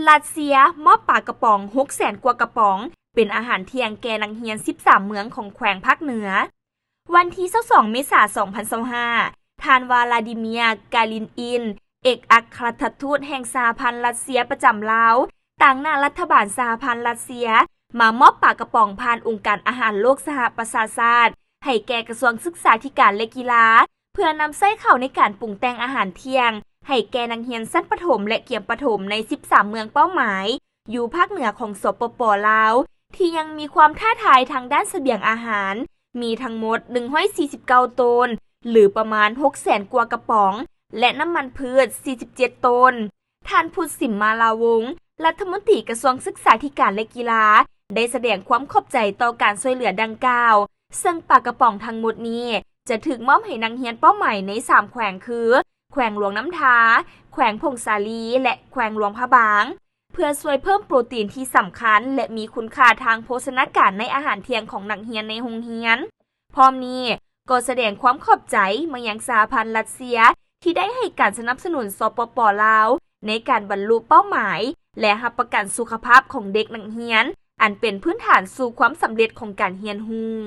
รัสเซียมอบปลากระป๋อง 600,000 กว่ากระป๋องเป็นอาหารเที่ยงแก่นักเรียน 13 เมืองของแขวงภาคเหนือวันที่ 22 เมษายน 2025 ท่านวลาดิเมียร์ กาลินอิน เอกอัครราชทูตแห่งสหพันธ์รัสเซียประจำลาวต่างหน้ารัฐบาลสหพันธ์รัสเซียมามอบปลากระป๋องผ่านองค์การอาหารโลกสหประชาชาติให้แก่กระทรวงศึกษาธิการและกีฬาเพื่อนำใส่เข้าในการปรุงแต่งอาหารเที่ยงให้แก่นักเรียนชั้นประถมและเตรียมประถมใน 13 เมืองเป้าหมายอยู่ภาคเหนือของสปป.ลาวที่ยังมีความท้าทายทางด้านเสบียงอาหารมีทั้งหมด149ตนหรือประมาณ 600,000 กว่ากระป๋องและน้ำมันพืช47ตนท่านพุทธสิมมาลาวงศ์รัฐมนตรีกระทรวงศึกษาธิการและกีฬาได้แสดงความขอบใจต่อการช่วยเหลือดังกล่าวซึ่งปลากระป๋องทั้งหมดนี้จะถูกมอบให้นักเรียนเป้าหมายใน3แขวงคือแขวงหลวงน้ำทาแขวงพงษาลีและแขวงหลวงพระบางเพื่อช่วยเพิ่มโปรตีนที่สำคัญและมีคุณค่าทางโภชนาการในอาหารเที่ยงของนักเรียนในโรงเรียนพร้อมนี้ก็แสดงความขอบใจมายังสหพันธ์รัสเซียที่ได้ให้การสนับสนุนสปป.ลาวในการบรรลุเป้าหมายและรับประกันสุขภาพของเด็กนักเรียนอันเป็นพื้นฐานสู่ความสำเร็จของการเรียนรู้